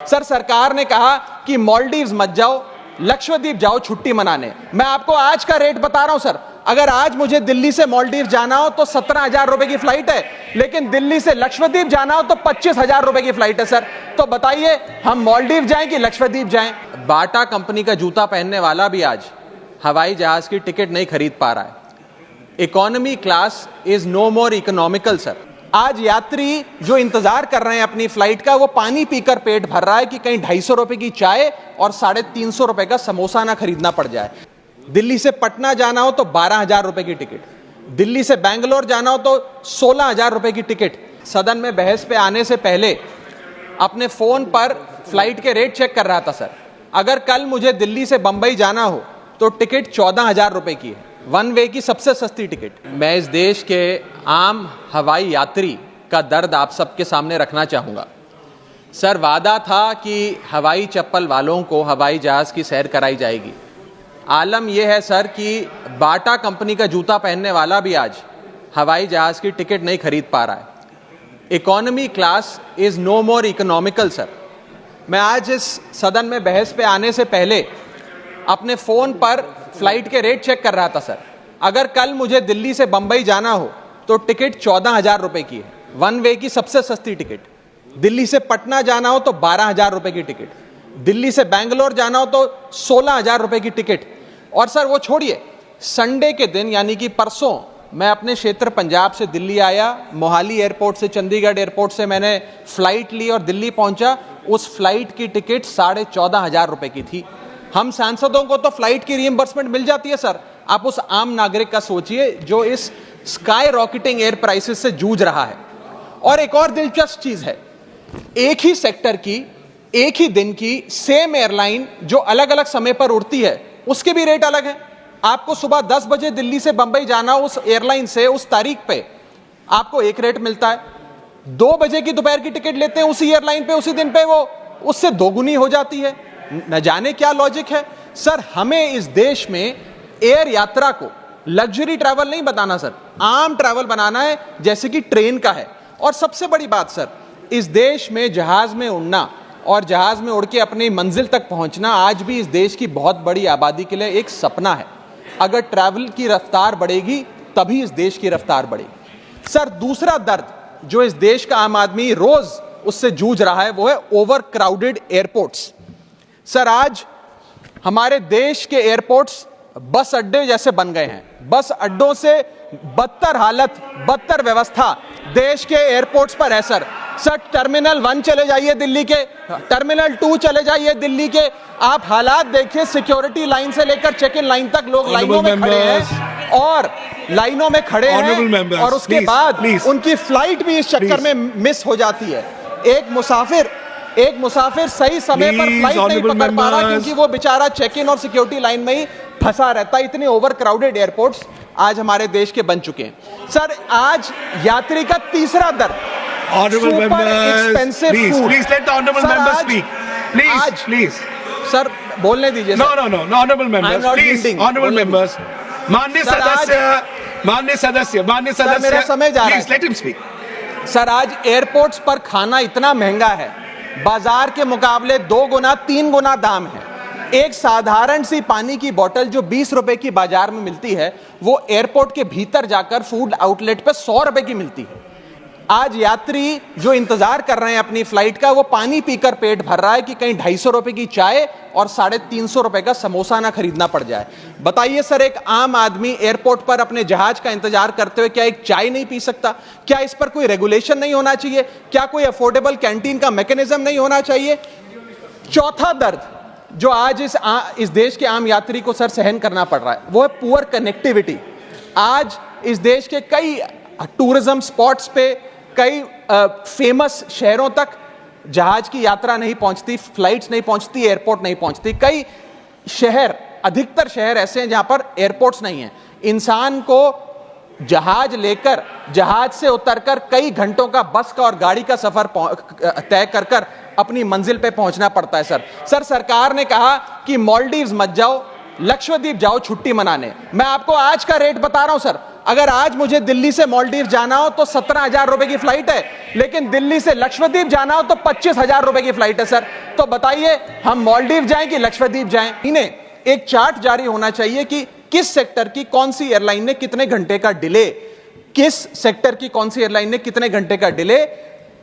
Sir, सरकार ने कहा कि मालदीव्स मत जाओ, लक्षद्वीप जाओ छुट्टी मनाने। मैं आपको आज का रेट बता रहा हूं सर। अगर आज मुझे दिल्ली से मालदीव्स जाना हो तो 17,000 रुपए की फ्लाइट है, लेकिन दिल्ली से लक्षद्वीप जाना हो तो 25,000 रुपए की फ्लाइट है सर। तो बताइए, हम मालदीव जाएं कि लक्षद्वीप जाएं? बाटा कंपनी का जूता पहनने वाला भी आज हवाई जहाज की टिकट नहीं खरीद पा रहा है। Economy class is no more economical sir. आज यात्री जो इंतजार कर रहे हैं अपनी फ्लाइट का, वो पानी पीकर पेट भर रहा है कि कहीं 250 रुपए की चाय और 350 रुपए का समोसा ना खरीदना पड़ जाए। दिल्ली से पटना जाना हो तो 12,000 रुपए की टिकट, दिल्ली से बैंगलोर जाना हो तो 16,000 रुपए की टिकट। सदन में बहस पे आने से पहले अपने फोन पर फ्लाइट के रेट चेक कर रहा था सर। अगर कल मुझे दिल्ली से बंबई जाना हो तो टिकट 14,000 रुपए की है, वन वे की सबसे सस्ती टिकट। मैं इस देश के आम हवाई यात्री का दर्द आप सबके सामने रखना चाहूंगा। सर, वादा था कि हवाई चप्पल वालों को हवाई जहाज की सैर कराई जाएगी। आलम यह है सर कि बाटा कंपनी का जूता पहनने वाला भी आज हवाई जहाज की टिकट नहीं खरीद पा रहा है। Economy class is no more economical sir. मैं आज इस सदन में बहस पे आने से पहले अपने फोन पर फ्लाइट के रेट चेक कर रहा था सर। अगर कल मुझे दिल्ली से बंबई जाना हो तो टिकट 14,000 रुपए की है, वन वे की सबसे सस्ती टिकट। दिल्ली से पटना जाना हो तो 12,000 रुपए की टिकट, दिल्ली से बैंगलोर जाना हो तो 16,000 रुपए की टिकट। और सर वो छोड़िए, संडे के दिन यानी कि परसों मैं अपने क्षेत्र पंजाब से दिल्ली आया, मोहाली एयरपोर्ट से, चंडीगढ़ एयरपोर्ट से मैंने फ्लाइट ली और दिल्ली पहुंचा। उस फ्लाइट की टिकट 14,500 रुपए की थी। हम सांसदों को तो फ्लाइट की रीइंबर्समेंट मिल जाती है सर, आप उस आम नागरिक का सोचिए जो इस स्काई रॉकेटिंग एयर प्राइसेस से जूझ रहा है। और एक और दिलचस्प चीज है, एक ही सेक्टर की, एक ही दिन की सेम एयरलाइन जो अलग अलग समय पर उड़ती है, उसके भी रेट अलग है। आपको सुबह 10 बजे दिल्ली से बंबई जाना, उस एयरलाइन से उस तारीख पे आपको एक रेट मिलता है। 2 बजे की दोपहर की टिकट लेते हैं उसी एयरलाइन पे, उसी दिन पे वो उससे दोगुनी हो जाती है। न जाने क्या लॉजिक है सर। हमें इस देश में एयर यात्रा को लग्जरी ट्रैवल नहीं बताना सर, आम ट्रैवल बनाना है जैसे कि ट्रेन का है। और सबसे बड़ी बात सर, इस देश में जहाज में उड़ना और जहाज में उड़ के अपनी मंजिल तक पहुंचना आज भी इस देश की बहुत बड़ी आबादी के लिए एक सपना है। अगर ट्रैवल की रफ्तार बढ़ेगी तभी इस देश की रफ्तार बढ़ेगी। सर, दूसरा दर्द जो इस देश का आम आदमी रोज उससे जूझ रहा है वो है ओवर क्राउडेड एयरपोर्ट्स। सर, आज हमारे देश के एयरपोर्ट्स बस अड्डे जैसे बन गए हैं। बस अड्डों से बदतर हालत, बदतर व्यवस्था देश के एयरपोर्ट्स पर है सर। सर, टर्मिनल 1 चले जाइए दिल्ली के, टर्मिनल 2 चले जाइए दिल्ली के, आप हालात देखिए। सिक्योरिटी लाइन से लेकर चेक इन लाइन तक लोग लाइनों में खड़े हैं और लाइनों में खड़े हैं और उसके बाद उनकी फ्लाइट भी इस चक्कर में मिस हो जाती है। एक मुसाफिर सही समय पर फ्लाइट नहीं पकड़ पा रहा क्योंकि वो बेचारा चेक इन और सिक्योरिटी लाइन में ही फंसा रहता है। इतने ओवर क्राउडेड एयरपोर्ट्स आज हमारे देश के बन चुके हैं। सर, आज यात्री का तीसरा दर्द, Honorable members, please let the honorable members speak. Please. Sir, बोलने दीजिए। No, honorable members, please. Honorable members, माननीय सदस्य, मेरा समय जा रहा है। Please let him speak. Sir, आज एयरपोर्ट्स पर खाना इतना महंगा है, बाजार के मुकाबले 2 गुना 3 गुना दाम है। एक साधारण सी पानी की बोतल जो 20 रुपए की बाजार में मिलती है, वो एयरपोर्ट के भीतर जाकर फूड आउटलेट पे 100 रुपए की मिलती है। आज यात्री जो इंतजार कर रहे हैं अपनी फ्लाइट का, वो पानी पीकर पेट भर रहा है कि कहीं 250 रुपए की चाय और 350 रुपए का समोसा ना खरीदना पड़ जाए। बताइए सर, एक आम आदमी एयरपोर्ट पर अपने जहाज का इंतजार करते हुए क्या एक चाय नहीं पी सकता? क्या इस पर कोई रेगुलेशन नहीं होना चाहिए? क्या कोई अफोर्डेबल कैंटीन का मैकेनिज्म नहीं होना चाहिए? चौथा दर्द जो आज इस देश के आम यात्री को सर सहन करना पड़ रहा है वो है पुअर कनेक्टिविटी। आज इस देश के कई टूरिज्म स्पॉट्स पे, कई फेमस शहरों तक जहाज की यात्रा नहीं पहुंचती, फ्लाइट्स नहीं पहुंचती, एयरपोर्ट नहीं पहुंचती। कई शहर, अधिकतर शहर ऐसे हैं जहां पर एयरपोर्ट्स नहीं हैं। इंसान को जहाज लेकर, जहाज से उतरकर कई घंटों का बस का और गाड़ी का सफर तय कर अपनी मंजिल पे पहुंचना पड़ता है सर। सरकार ने कहा कि मालदीव्स मत जाओ, लक्षद्वीप जाओ छुट्टी मनाने। मैं आपको आज का रेट बता रहा हूं सर। अगर आज मुझे दिल्ली से मालदीव जाना हो तो 17,000 रुपए की फ्लाइट है, लेकिन दिल्ली से लक्षद्वीप जाना हो तो 25,000 रुपए की फ्लाइट है सर। तो बताइए हम मालदीव जाएं कि लक्षद्वीप जाएं? इन्हें एक चार्ट जारी होना चाहिए कि किस सेक्टर की कौन सी एयरलाइन ने कितने घंटे का डिले, किस सेक्टर की कौन सी एयरलाइन ने कितने घंटे का डिले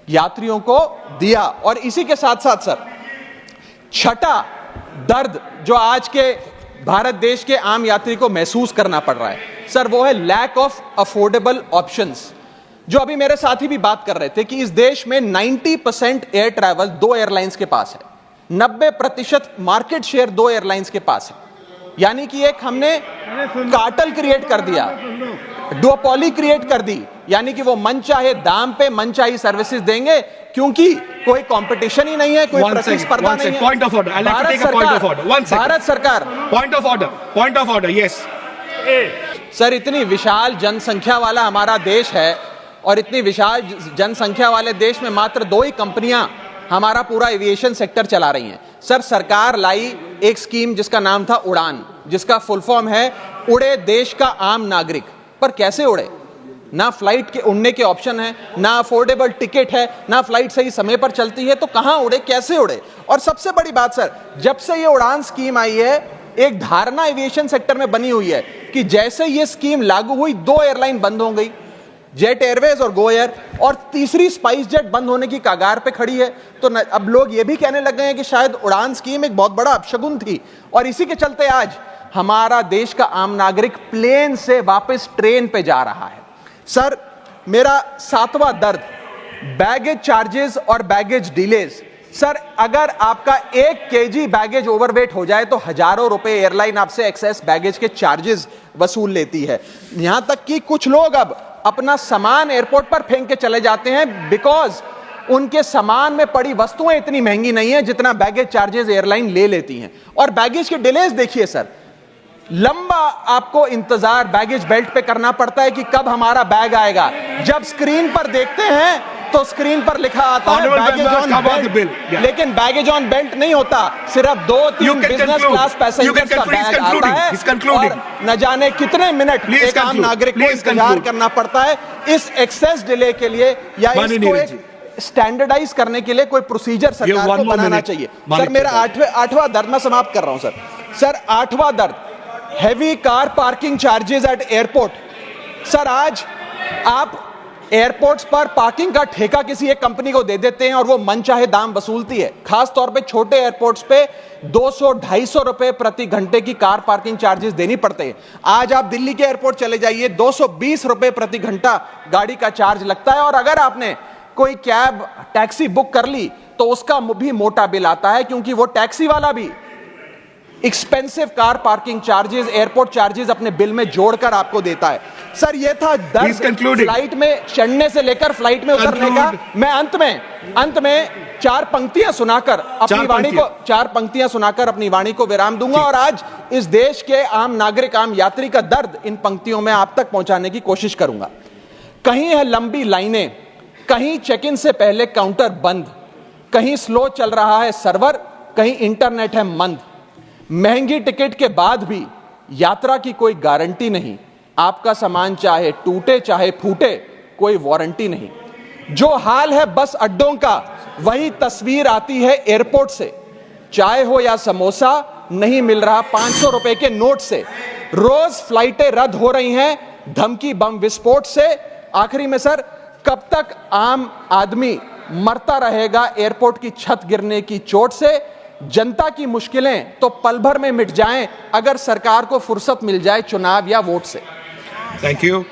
यात्रियों को दिया। और इसी के साथ साथ सर, छठा दर्द जो आज के भारत देश के आम यात्री को महसूस करना पड़ रहा है सर, वो है लैक ऑफ अफोर्डेबल ऑप्शंस। जो अभी मेरे साथी भी बात कर रहे थे कि इस देश में 90% एयर ट्रैवल दो एयरलाइंस के पास है, 90% मार्केट शेयर दो एयरलाइंस के पास है। यानी कि एक हमने कार्टेल क्रिएट कर दिया, डुओपोली क्रिएट कर दी, यानी कि वो मनचाहे दाम पे मनचाही सर्विसेज देंगे क्योंकि कोई कंपटीशन ही नहीं है, कोई प्रतिस्पर्धा नहीं है। Point of order. I'll have to take a point of order. One second. Bharat सरकार Point of order. Point of order. Yes. Sir, इतनी विशाल जनसंख्या वाला हमारा देश है और इतनी विशाल जनसंख्या वाले देश में मात्र दो ही कंपनियां हमारा पूरा एविएशन सेक्टर चला रही हैं। सर, सरकार लाई एक स्कीम जिसका नाम था उड़ान, जिसका फुल फॉर्म है उड़े देश का आम नागरिक। पर कैसे उड़े? ना फ्लाइट के उड़ने के ऑप्शन है, ना अफोर्डेबल टिकट है, ना फ्लाइट सही समय पर चलती है, तो कहां उड़े, कैसे उड़े? और सबसे बड़ी बात सर, जब से ये उड़ान स्कीम आई है, एक धारणा एविएशन सेक्टर में बनी हुई है कि जैसे ये स्कीम लागू हुई दो एयरलाइन बंद हो गई, जेट एयरवेज और गो एयर, और तीसरी स्पाइस जेट बंद होने की कगार पे खड़ी है। तो अब लोग ये भी कहने लग गए हैं कि शायद उड़ान स्कीम एक बहुत बड़ा अपशगुन थी, और इसी के चलते आज हमारा देश का आम नागरिक प्लेन से वापस ट्रेन पे जा रहा है। सर, मेरा सातवां दर्द बैगेज चार्जेस और बैगेज डिलेज। सर, अगर आपका 1 केजी बैगेज ओवरवेट हो जाए तो हजारों रुपए एयरलाइन आपसे एक्सेस बैगेज के चार्जेस वसूल लेती है। यहां तक कि कुछ लोग अब अपना सामान एयरपोर्ट पर फेंक के चले जाते हैं बिकॉज उनके सामान में पड़ी वस्तुएं इतनी महंगी नहीं है जितना बैगेज चार्जेस एयरलाइन ले लेती हैं। और बैगेज के डिलेज देखिए सर, लंबा आपको इंतजार बैगेज बेल्ट पे करना पड़ता है कि कब हमारा बैग आएगा। जब स्क्रीन पर देखते हैं तो स्क्रीन पर लिखा आता है बैगेज ऑन बेल्ट, लेकिन बैगेज ऑन बेल्ट नहीं होता, सिर्फ 2-3 बिजनेस क्लास पैसेंजर्स का बैग आता है और न जाने कितने मिनट एक आम नागरिक को इंतजार करना पड़ता है। इस एक्सेस डिले के लिए या इसको स्टैंडर्डाइज करने के लिए कोई प्रोसीजर सरकार को बनाना चाहिए। सर, मेरा आठवां दर्द मैं समाप्त कर रहा हूं सर, आठवां दर्द heavy car parking charges eight airport. Sir, आज आप एयरपोर्ट्स पर पार्किंग का ठेका किसी एक कंपनी को दे देते हैं और वो मनचाहे दाम वसूलती है। खास तौर पे छोटे एयरपोर्ट्स पे 200-250 रुपए प्रति घंटे की कार पार्किंग चार्जेस देनी पड़ते हैं। आज आप दिल्ली के एयरपोर्ट चले जाइए, 220 रुपए प्रति घंटा गाड़ी का चार्ज लगता है, और अगर आपने कोई कैब टैक्सी बुक कर ली तो उसका भी मोटा बिल आता है, क्योंकि वो टैक्सी वाला भी expensive car parking charges, airport charges अपने बिल में जोड़कर आपको देता है। सर, ये था दर्द फ्लाइट में चढ़ने से लेकर फ्लाइट में उतरने का। मैं अंत में चार पंक्तियां सुनाकर अपनी वाणी को विराम दूंगा, और आज इस देश के आम नागरिक, आम यात्री का दर्द इन पंक्तियों में आप तक पहुंचाने की कोशिश करूंगा। कहीं है लंबी लाइनें, कहीं चेक इन से पहले काउंटर बंद, कहीं स्लो चल रहा है सर्वर, कहीं इंटरनेट है मंद। महंगी टिकट के बाद भी यात्रा की कोई गारंटी नहीं, आपका सामान चाहे टूटे चाहे फूटे कोई वारंटी नहीं। जो हाल है बस अड्डों का वही तस्वीर आती है एयरपोर्ट से। चाय हो या समोसा नहीं मिल रहा 500 रुपए के नोट से। रोज फ्लाइटें रद्द हो रही हैं धमकी बम विस्फोट से। आखिरी में सर, कब तक आम आदमी मरता रहेगा एयरपोर्ट की छत गिरने की चोट से? जनता की मुश्किलें तो पल भर में मिट जाएं अगर सरकार को फुर्सत मिल जाए चुनाव या वोट से। Thank you.